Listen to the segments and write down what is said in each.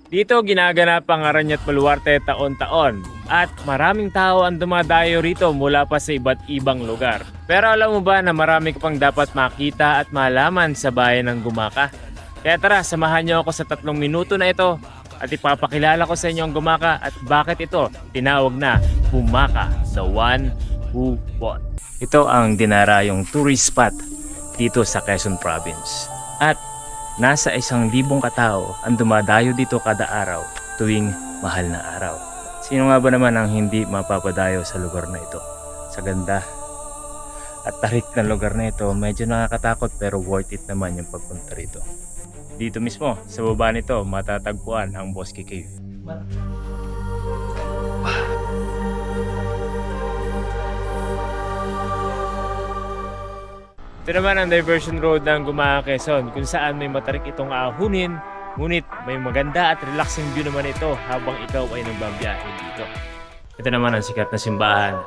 Dito ginaganap ang Aranyat Baluarte taon-taon at maraming tao ang dumadayo rito mula pa sa iba't ibang lugar. Pero alam mo ba na marami ka pang dapat makita at malaman sa bayan ng Gumaka? Kaya tara, samahan niyo ako sa 3 minuto na ito at ipapakilala ko sa inyo ang Gumaka at bakit ito tinawag na Gumaka, the one who fought. Ito ang dinarayong tourist spot dito sa Quezon Province. At nasa 1,000 katao ang dumadayo dito kada araw tuwing mahal na araw. Sino nga ba naman ang hindi mapapadayo sa lugar na ito? Sa ganda at tarik ng lugar na ito, medyo nakakatakot pero worth it naman yung pagpunta rito. Dito mismo, sa baba nito, matatagpuan ang Bosque Cave. Ito naman ang diversion road ng Gumaka, Quezon, kung saan may matarik itong ahunin, ngunit may maganda at relaxing view naman ito habang ikaw ay nagbabiyahe dito. Ito naman ang sikat na simbahan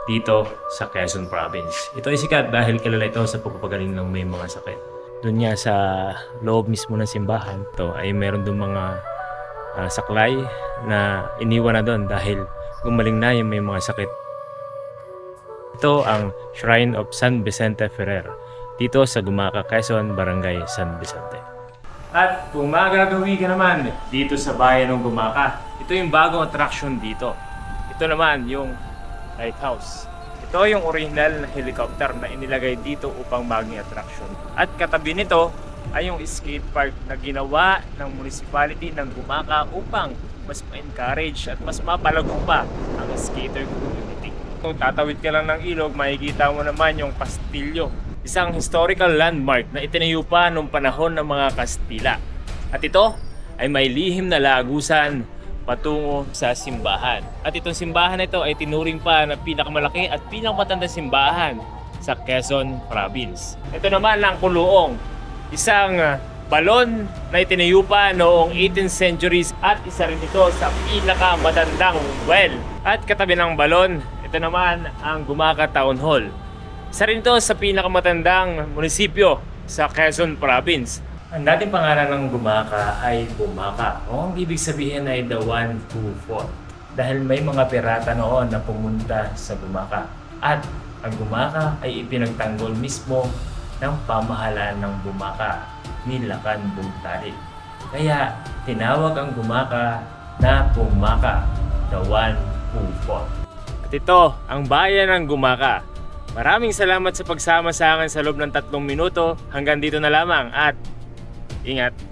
dito sa Quezon Province. Ito ay sikat dahil kilala ito sa pagpapagaling ng may mga sakit. Doon nga sa loob mismo ng simbahan, ito ay meron doon mga saklay na iniwan na doon dahil gumaling na yung may mga sakit. Ito ang Shrine of San Vicente Ferrer dito sa Gumaka, Quezon, Barangay San Vicente. At kung magagawi ka naman dito sa bayan ng Gumaka, ito yung bagong attraction dito. Ito naman yung lighthouse. Ito yung original na helicopter na inilagay dito upang maging attraction. At katabi nito ay yung skate park na ginawa ng municipality ng Gumaka upang mas ma-encourage at mas mapalago pa ang skater community. Kung tatawid ka lang ng ilog, makikita mo naman yung Kastilyo, isang historical landmark na itinayo pa noong panahon ng mga Kastila. At ito ay may lihim na lagusan patungo sa simbahan. At itong simbahan na ito ay tinuring pa na pinakamalaki at pinakamatandang simbahan sa Quezon Province. Ito naman ang Kuluong, isang balon na itinayo pa noong 18th centuries at isa rin ito sa pinakamatandang well. At katabi ng balon, ito naman ang Gumaka Town Hall. Isa rin ito sa pinakamatandang munisipyo sa Quezon Province. Ang dating pangalan ng Gumaka ay Gumaka. Ang ibig sabihin ay the one who fought. Dahil may mga pirata noon na pumunta sa Gumaka. At ang Gumaka ay ipinagtanggol mismo ng pamahalaan ng Gumaka ni Lakan Bugtali. Kaya tinawag ang Gumaka na Gumaka, the one who fought. At ito ang bayan ng Gumaka. Maraming salamat sa pagsama sa akin sa loob ng 3 minuto. Hanggang dito na lamang at ingat!